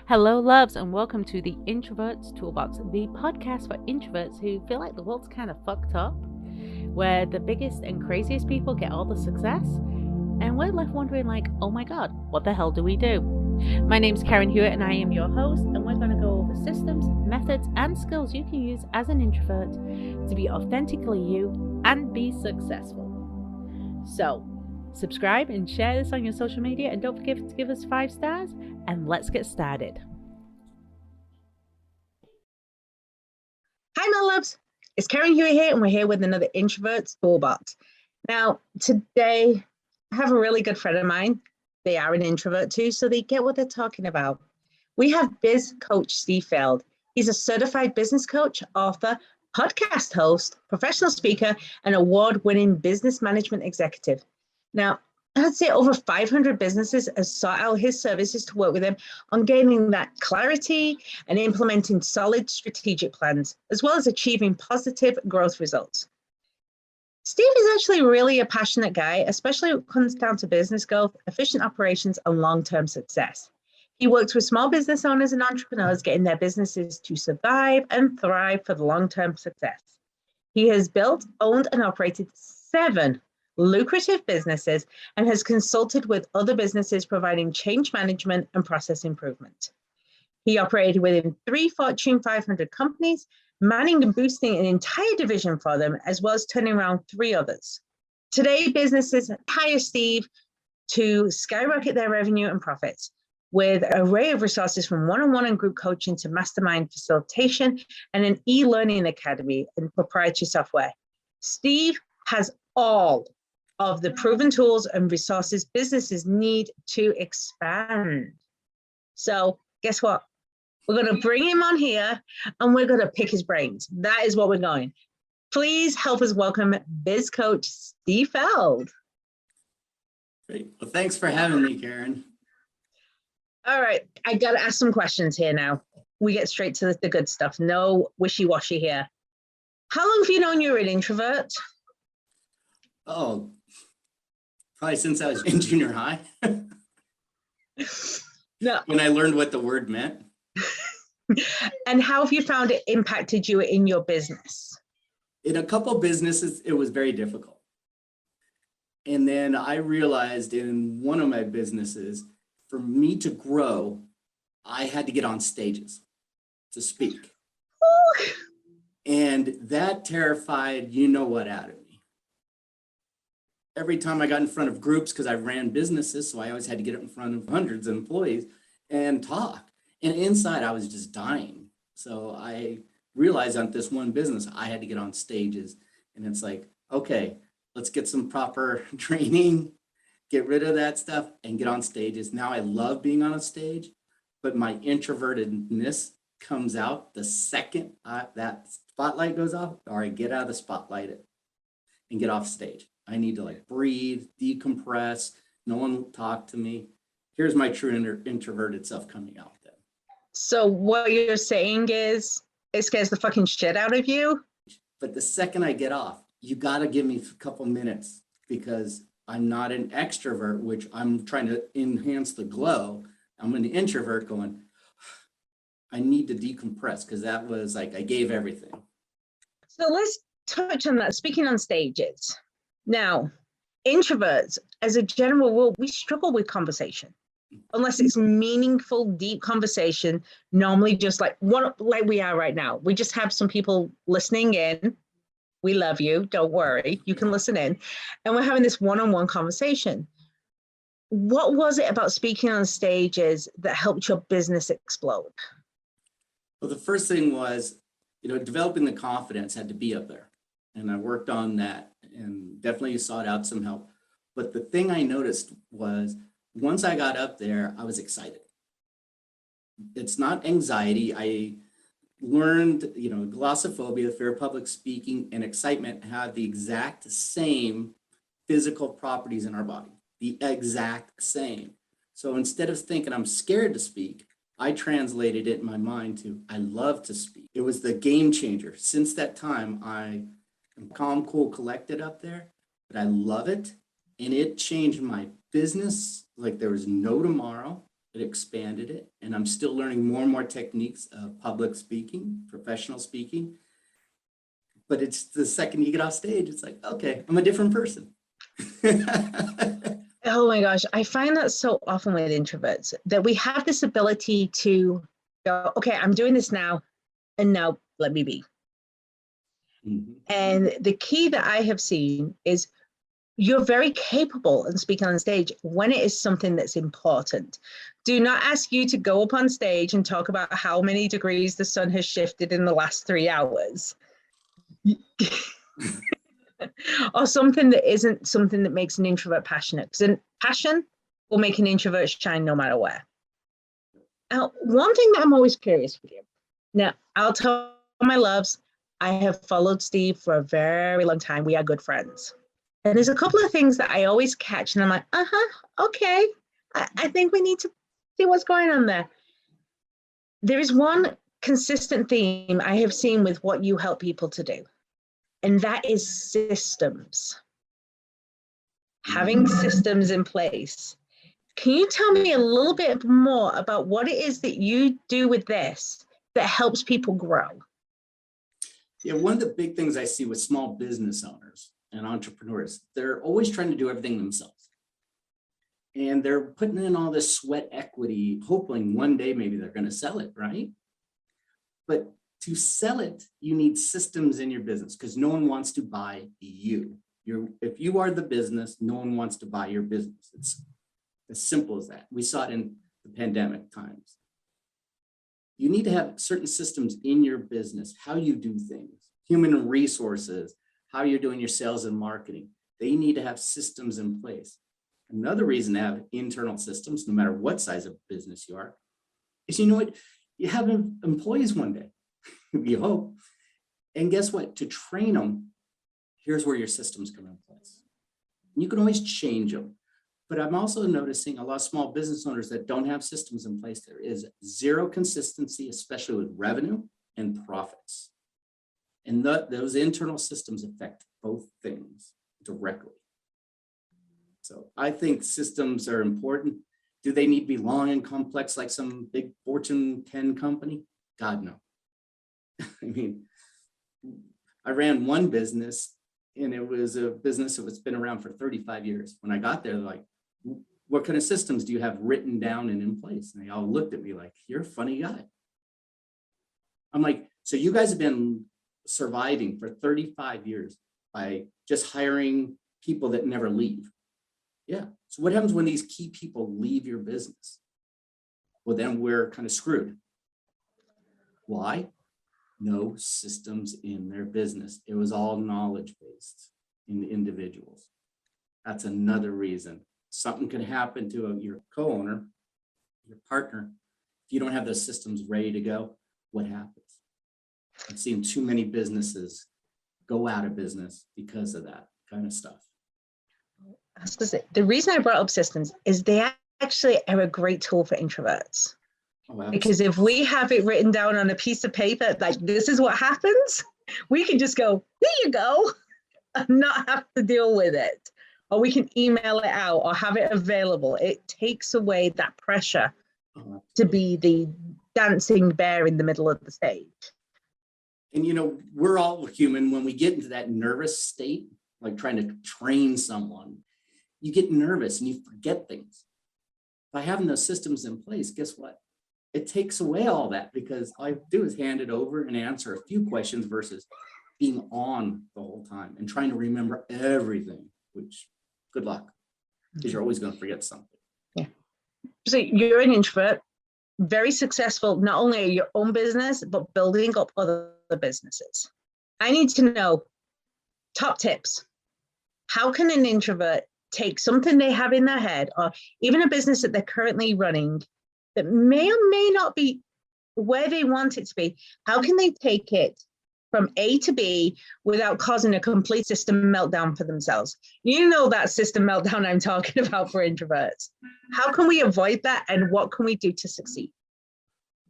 Hello, loves, and welcome to the Introverts Toolbox, the podcast for introverts who feel like the world's kind of fucked up, where the biggest and craziest people get all the success, and we're left wondering, like, oh my god, what the hell do we do? My name's Karen Hewitt, and I am your host, and we're going to go over systems, methods, and skills you can use as an introvert to be authentically you and be successful. So, subscribe and share this on your social media, and don't forget to give us 5 stars, and let's get started. Hi, my loves. It's Karen Hewitt here, and we're here with another Introverts Toolbox. Now, today, I have a really good friend of mine. They are an introvert too, so they get what they're talking about. We have Biz Coach Steve Feld. He's a certified business coach, author, podcast host, professional speaker, and award-winning business management executive. Now, I'd say over 500 businesses have sought out his services to work with him on gaining that clarity and implementing solid strategic plans, as well as achieving positive growth results. Steve is actually really a passionate guy, especially when it comes down to business growth, efficient operations, and long-term success. He works with small business owners and entrepreneurs, getting their businesses to survive and thrive for the long-term success. He has built, owned, and operated 7 lucrative businesses and has consulted with other businesses providing change management and process improvement. He operated within 3 Fortune 500 companies, manning and boosting an entire division for them, as well as turning around 3 others. Today, businesses hire Steve to skyrocket their revenue and profits with an array of resources from one-on-one and group coaching to mastermind facilitation and an e-learning academy and proprietary software. Steve has all of the proven tools and resources businesses need to expand. So guess what? We're going to bring him on here and we're going to pick his brains. That is what we're going. Please help us welcome Biz Coach Steve Feld. Great. Well, thanks for having me, Karen. All right. I got to ask some questions here now. We get straight to the good stuff. No wishy-washy here. How long have you known you're an introvert? Oh, probably since I was in junior high. No. When I learned what the word meant. And how have you found it impacted you in your business? In a couple businesses, it was very difficult. And then I realized in one of my businesses, for me to grow, I had to get on stages to speak. Ooh. And that terrified you know what out of me. Every time I got in front of groups, because I ran businesses, so I always had to get in front of hundreds of employees and talk. And inside, I was just dying. So I realized on this one business, I had to get on stages. And it's like, okay, let's get some proper training, get rid of that stuff, and get on stages. Now I love being on a stage, but my introvertedness comes out the second that spotlight goes off, or I get out of the spotlight and get off stage. I need to like breathe, decompress. No one will talk to me. Here's my true introverted self coming out then. So what you're saying is it scares the fucking shit out of you? But the second I get off, you got to give me a couple minutes because I'm not an extrovert, which I'm trying to enhance the glow. I'm an introvert going, I need to decompress because that was like, I gave everything. So let's touch on that. Speaking on stages. Now, introverts, as a general rule, we struggle with conversation. Unless it's meaningful, deep conversation, normally just like we are right now. We just have some people listening in. We love you. Don't worry. You can listen in. And we're having this one-on-one conversation. What was it about speaking on stages that helped your business explode? Well, the first thing was, developing the confidence had to be up there. And I worked on that and definitely sought out some help. But the thing I noticed was once I got up there, I was excited. It's not anxiety. I learned, glossophobia, fear of public speaking, and excitement have the exact same physical properties in our body, the exact same. So instead of thinking I'm scared to speak, I translated it in my mind to I love to speak. It was the game changer. Since that time, I am calm, cool, collected up there, but I love it. And it changed my business like there was no tomorrow. it expanded it, and I'm still learning more and more techniques of public speaking, professional speaking. But it's the second you get off stage, it's like, okay, I'm a different person. Oh my gosh, I find that so often with introverts, that we have this ability to go, okay, I'm doing this now, and now let me be. Mhm. And the key that I have seen is you're very capable in speaking on stage when it is something that's important. Do not ask you to go up on stage and talk about how many degrees the sun has shifted in the last 3 hours. Or something that isn't something that makes an introvert passionate. Because passion will make an introvert shine no matter where. Now, one thing that I'm always curious with you. Now, I'll tell my loves, I have followed Steve for a very long time. We are good friends. And there's a couple of things that I always catch, and I'm like, okay. I think we need to see what's going on there. There is one consistent theme I have seen with what you help people to do, and that is systems. Having systems in place. Can you tell me a little bit more about what it is that you do with this that helps people grow? Yeah, one of the big things I see with small business owners and entrepreneurs, they're always trying to do everything themselves. And they're putting in all this sweat equity, hoping one day maybe they're going to sell it, right? But to sell it, you need systems in your business because no one wants to buy you. If you are the business, no one wants to buy your business. It's as simple as that. We saw it in the pandemic times. You need to have certain systems in your business, how you do things, human resources, how you're doing your sales and marketing. They need to have systems in place. Another reason to have internal systems, no matter what size of business you are, is you know what? You have employees one day, we hope. And guess what? To train them, here's where your systems come in place. You can always change them. But I'm also noticing a lot of small business owners that don't have systems in place. There is zero consistency, especially with revenue and profits. And those internal systems affect both things directly. So I think systems are important. Do they need to be long and complex like some big Fortune 10 company? God, no. I mean, I ran one business and it was a business that was been around for 35 years. When I got there, they're like, what kind of systems do you have written down and in place? And they all looked at me like, you're a funny guy. I'm like, so you guys have been surviving for 35 years by just hiring people that never leave. Yeah. So what happens when these key people leave your business? Well, then we're kind of screwed. Why? No systems in their business. It was all knowledge-based in the individuals. That's another reason. Something can happen to your co-owner, your partner. If you don't have those systems ready to go, what happens? I've seen too many businesses go out of business because of that kind of stuff. The reason I brought up systems is they actually are a great tool for introverts. Oh, because if we have it written down on a piece of paper, like this is what happens, we can just go, there you go, and not have to deal with it. Or we can email it out or have it available. It takes away that pressure to be the dancing bear in the middle of the stage. And you know, we're all human. When we get into that nervous state, like trying to train someone, you get nervous and you forget things. By having those systems in place, guess what? It takes away all that because all I do is hand it over and answer a few questions versus being on the whole time and trying to remember everything, which good luck, because you're always going to forget something. Yeah. So you're an introvert, very successful, not only in your own business, but building up other businesses. I need to know top tips. How can an introvert take something they have in their head or even a business that they're currently running that may or may not be where they want it to be? How can they take it from A to B without causing a complete system meltdown for themselves? You know that system meltdown I'm talking about for introverts. How can we avoid that and what can we do to succeed?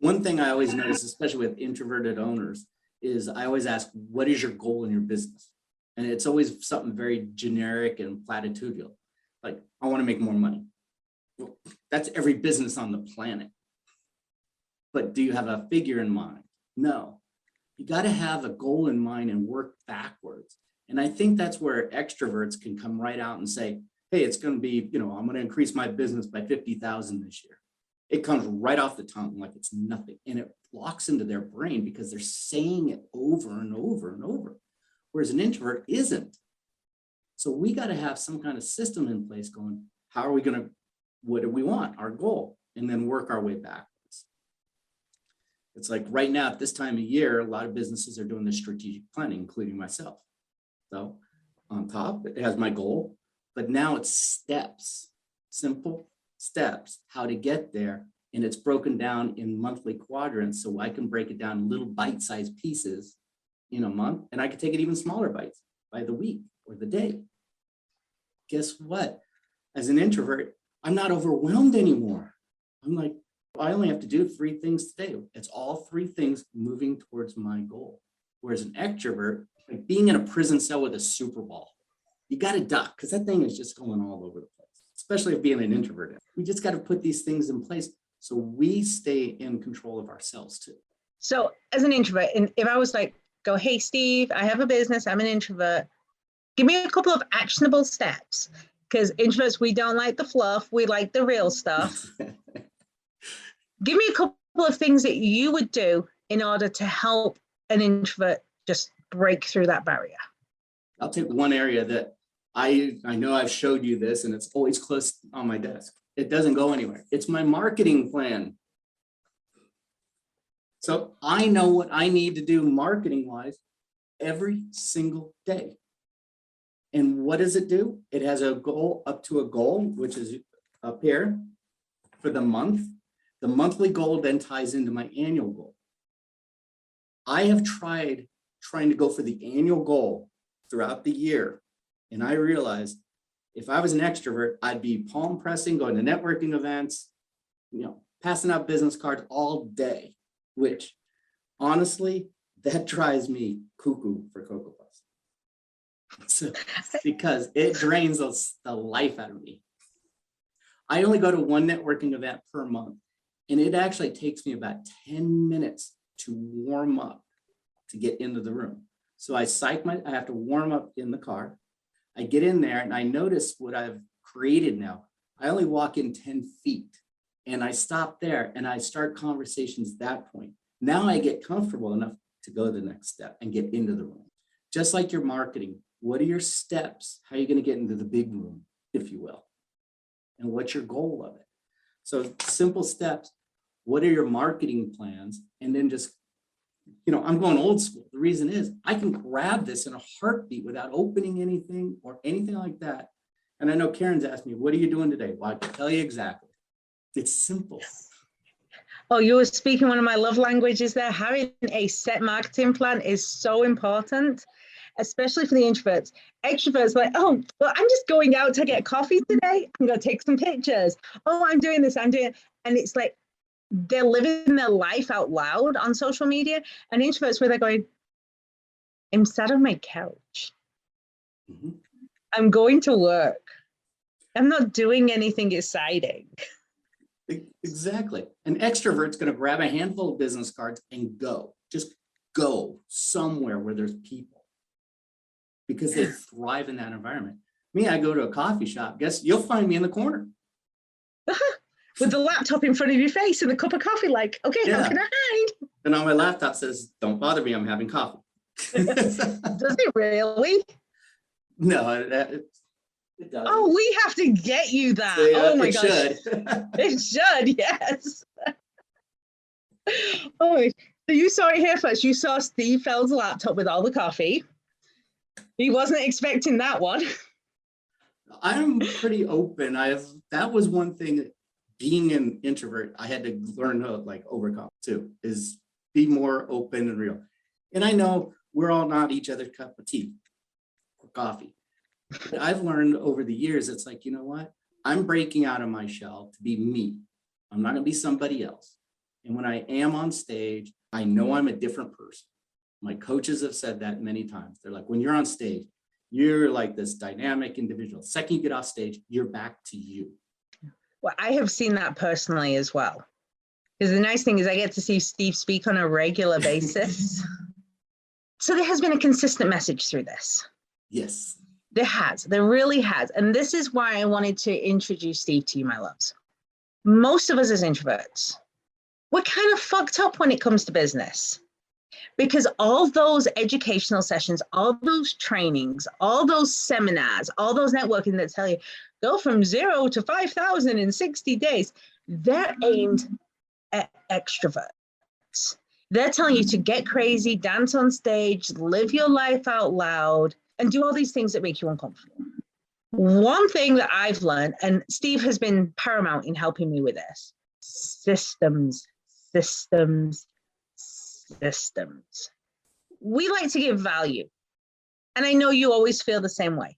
One thing I always notice, especially with introverted owners, is I always ask, what is your goal in your business? And it's always something very generic and platitudinal. Like, I want to make more money. Well, that's every business on the planet. But do you have a figure in mind? No. You got to have a goal in mind and work backwards. And I think that's where extroverts can come right out and say, hey, it's going to be, I'm going to increase my business by 50,000 this year. It comes right off the tongue like it's nothing. And it locks into their brain because they're saying it over and over and over. Whereas an introvert isn't. So we got to have some kind of system in place going, how are we going to, what do we want, our goal, and then work our way backwards. It's like right now at this time of year, a lot of businesses are doing the strategic planning, including myself. So on top, it has my goal, but now it's steps, simple steps, how to get there. And it's broken down in monthly quadrants. So I can break it down in little bite-sized pieces in a month, and I could take it even smaller bites by the week or the day. Guess what? As an introvert, I'm not overwhelmed anymore. I'm like, I only have to do 3 things today. It's all 3 things moving towards my goal. Whereas an extrovert, like being in a prison cell with a super ball, you got to duck because that thing is just going all over the place, especially if being an introvert. We just got to put these things in place so we stay in control of ourselves too. So as an introvert, and if I was like, go, hey, Steve, I have a business, I'm an introvert. Give me a couple of actionable steps, because introverts, we don't like the fluff. We like the real stuff. Give me a couple of things that you would do in order to help an introvert just break through that barrier. I'll take one area that I know I've showed you this, and it's always close on my desk. It doesn't go anywhere. It's my marketing plan. So I know what I need to do marketing-wise every single day. And what does it do? It has a goal, up to a goal, which is up here for the month. The monthly goal then ties into my annual goal. I have tried trying to go for the annual goal throughout the year. And I realized if I was an extrovert, I'd be palm pressing, going to networking events, passing out business cards all day, which honestly, that drives me cuckoo for Cocoa Puffs. So, because it drains the life out of me. I only go to one networking event per month, and it actually takes me about 10 minutes to warm up to get into the room. So I have to warm up in the car. I get in there and I notice what I've created now. I only walk in 10 feet and I stop there and I start conversations at that point. Now I get comfortable enough to go to the next step and get into the room. Just like your marketing, what are your steps? How are you going to get into the big room, if you will? And what's your goal of it? So simple steps. What are your marketing plans? And then just, I'm going old school. The reason is I can grab this in a heartbeat without opening anything or anything like that. And I know Karen's asked me, what are you doing today? Well, I can tell you exactly. It's simple. Oh, you were speaking one of my love languages there. Having a set marketing plan is so important, especially for the introverts. Extroverts are like, oh, well, I'm just going out to get coffee today. I'm going to take some pictures. Oh, I'm doing this. I'm doing it. And it's like they're living their life out loud on social media. And introverts where they're going, I'm sat on my couch. Mm-hmm. I'm going to work. I'm not doing anything exciting. Exactly. An extrovert's going to grab a handful of business cards and just go somewhere where there's people because they thrive in that environment. Me, I go to a coffee shop. Guess you'll find me in the corner. With the laptop in front of your face and a cup of coffee, like, okay, yeah. How can I hide? And on my laptop says, don't bother me, I'm having coffee. Does it really? No, it doesn't. Oh, we have to get you that. So, oh my gosh. It should, yes. Oh, so you saw it here first. You saw Steve Feld's laptop with all the coffee. He wasn't expecting that one. I'm pretty open. That was one thing that being an introvert, I had to learn to overcome too, is be more open and real. And I know we're all not each other's cup of tea or coffee. But I've learned over the years, it's like, you know what? I'm breaking out of my shell to be me. I'm not going to be somebody else. And when I am on stage, I know I'm a different person. My coaches have said that many times. They're like, when you're on stage, you're like this dynamic individual. Second you get off stage, you're back to you. Well, I have seen that personally as well. Because the nice thing is I get to see Steve speak on a regular basis. So there has been a consistent message through this. Yes. There really has. And this is why I wanted to introduce Steve to you, my loves. Most of us as introverts, we're kind of fucked up when it comes to business. Because all those educational sessions, all those trainings, all those seminars, all those networking that tell you, go from 0 to 5,000 in 60 days, they're aimed at extroverts. They're telling you to get crazy, dance on stage, live your life out loud, and do all these things that make you uncomfortable. One thing that I've learned, and Steve has been paramount in helping me with this, systems. We like to give value. And I know you always feel the same way.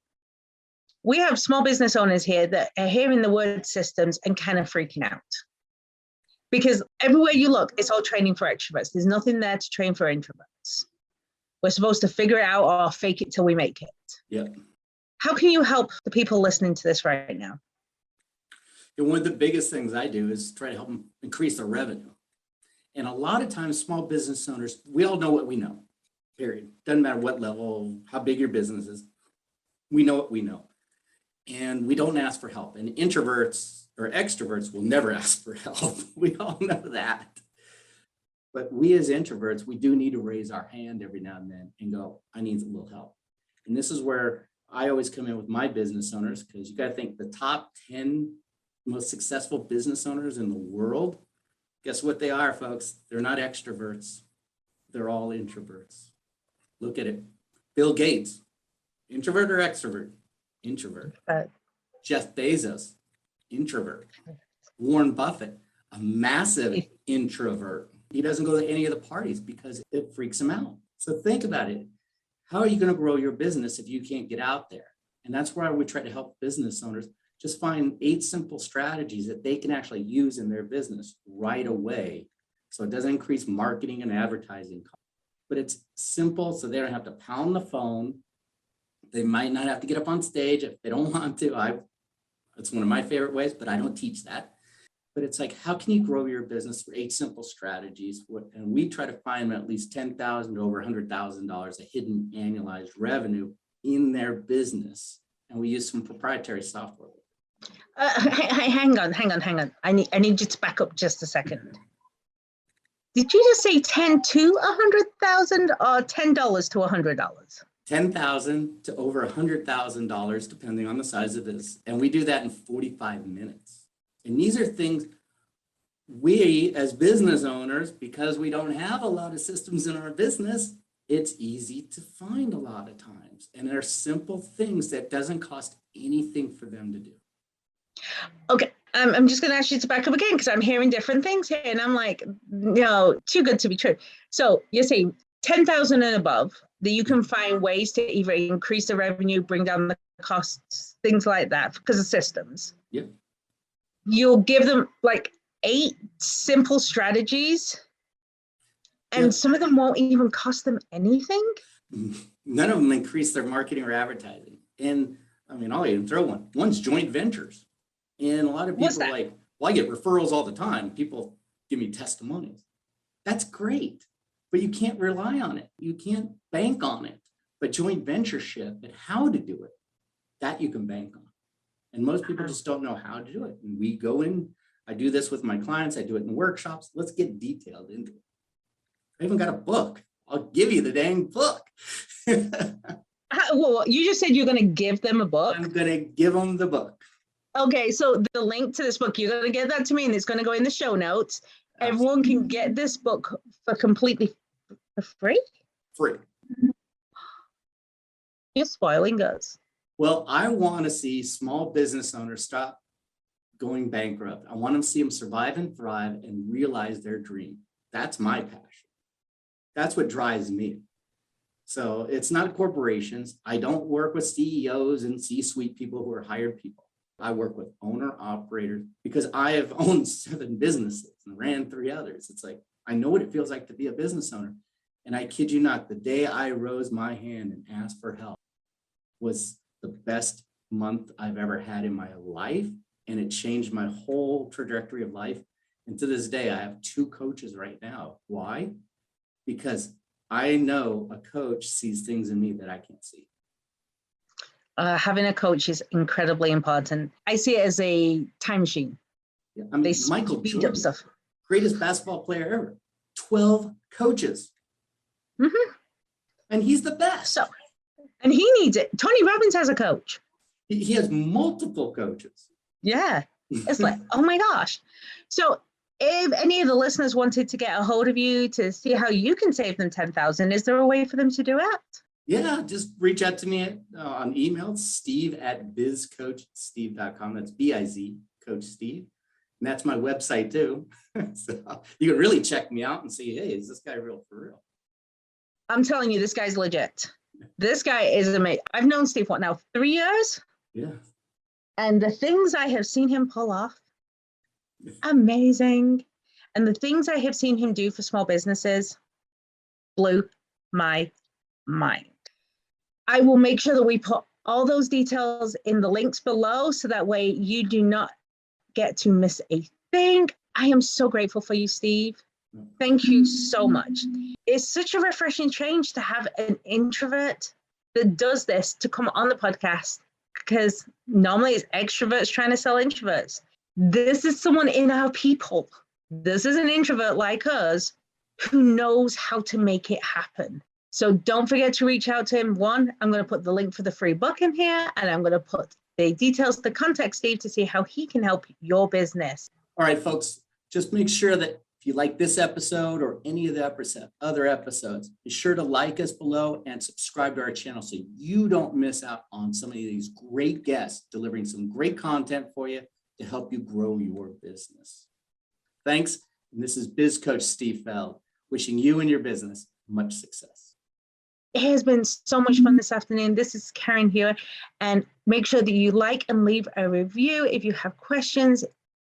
We have small business owners here that are hearing the word systems and kind of freaking out. Because everywhere you look, it's all training for extroverts. There's nothing there to train for introverts. We're supposed to figure it out or fake it till we make it. Yeah. How can you help the people listening to this right now? And one of the biggest things I do is try to help them increase their revenue. And a lot of times, small business owners, we all know what we know, period. Doesn't matter what level, how big your business is. We know what we know. And we don't ask for help. And introverts or extroverts will never ask for help. We all know that. But we as introverts, we do need to raise our hand every now and then and go, I need a little help. And this is where I always come in with my business owners, because you got to think the top 10 most successful business owners in the world, guess what they are, folks? They're not extroverts. They're all introverts. Look at it. Bill Gates, introvert or extrovert? Introvert. Jeff Bezos, introvert. Warren Buffett, a massive introvert. He doesn't go to any of the parties because it freaks him out. So think about it. How are you going to grow your business if you can't get out there? And that's why we try to help business owners just find 8 simple strategies that they can actually use in their business right away. So it doesn't increase marketing and advertising costs, but it's simple so they don't have to pound the phone. They might not have to get up on stage if they don't want to. It's one of my favorite ways, but I don't teach that. But it's like, how can you grow your business for 8 simple strategies? And we try to find at least $10,000 to over $100,000 of hidden annualized revenue in their business. And we use some proprietary software. Hang on. I need you to back up just a second. Did you just say 10 to 100,000 or $10 to $100? $10,000 to over $100,000, depending on the size of this. And we do that in 45 minutes. And these are things we as business owners, because we don't have a lot of systems in our business, it's easy to find a lot of times. And they're simple things that doesn't cost anything for them to do. Okay, I'm just going to ask you to back up again because I'm hearing different things here. And I'm like, no, too good to be true. So you're saying 10,000 and above, that you can find ways to either increase the revenue, bring down the costs, things like that because of systems. Yep. You'll give them like 8 simple strategies and some of them won't even cost them anything. None of them increase their marketing or advertising. And I mean, I'll even throw one. One's joint ventures. And a lot of people are like, well, I get referrals all the time. People give me testimonials. That's great, but you can't rely on it. You can't bank on it. But joint ventureship and how to do it, that you can bank on. And most people just don't know how to do it. And we go in, I do this with my clients. I do it in workshops. Let's get detailed into it. I even got a book. I'll give you the dang book. Well, you just said you're going to give them a book. I'm going to give them the book. Okay, so the link to this book, you're going to get that to me and it's going to go in the show notes. Everyone can get this book for completely for free? Free. You're spoiling us. Well, I want to see small business owners stop going bankrupt. I want to see them survive and thrive and realize their dream. That's my passion. That's what drives me. So it's not corporations. I don't work with CEOs and C-suite people who are hired people. I work with owner operators because I have owned 7 businesses and ran 3 others. It's like, I know what it feels like to be a business owner. And I kid you not, the day I rose my hand and asked for help was the best month I've ever had in my life. and it changed my whole trajectory of life. And to this day, I have 2 coaches right now. Why? Because I know a coach sees things in me that I can't see. Having a coach is incredibly important. I see it as a time machine. Yeah, I mean, Michael Jordan, stuff. Greatest basketball player ever, 12 coaches. Mm-hmm. And he's the best. So, and he needs it. Tony Robbins has a coach. He has multiple coaches. Yeah. It's like, oh my gosh. So if any of the listeners wanted to get a hold of you to see how you can save them 10,000, is there a way for them to do it? Yeah, just reach out to me on email, steve@bizcoachsteve.com. That's B-I-Z, Coach Steve. And that's my website too. So you can really check me out and see, hey, is this guy real for real? I'm telling you, this guy's legit. This guy is amazing. I've known Steve, what now, 3 years? Yeah. And the things I have seen him pull off, amazing. And the things I have seen him do for small businesses blew my mind. I will make sure that we put all those details in the links below so that way you do not get to miss a thing. I am so grateful for you, Steve. Thank you so much. It's such a refreshing change to have an introvert that does this to come on the podcast, because normally it's extroverts trying to sell introverts. This is someone in our people. This is an introvert like us who knows how to make it happen. So don't forget to reach out to him. One, I'm going to put the link for the free book in here, and I'm going to put the details to contact Steve to see how he can help your business. All right, folks, just make sure that if you like this episode or any of the other episodes, be sure to like us below and subscribe to our channel so you don't miss out on some of these great guests delivering some great content for you to help you grow your business. Thanks. And this is Biz Coach Steve Feld, wishing you and your business much success. It has been so much fun this afternoon. This is Karen Hewitt, and make sure that you like and leave a review. If you have questions,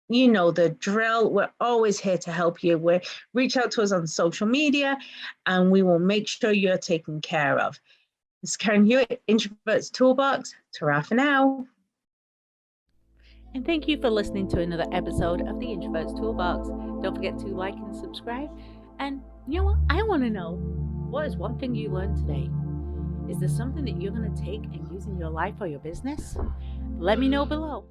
you know the drill. We're always here to help you. Reach out to us on social media, and we will make sure you're taken care of. This is Karen Hewitt, Introverts Toolbox. Ta-ra for now. And thank you for listening to another episode of the Introverts Toolbox. Don't forget to like and subscribe. And you know what? I want to know, what is one thing you learned today? Is there something that you're going to take and use in your life or your business? Let me know below.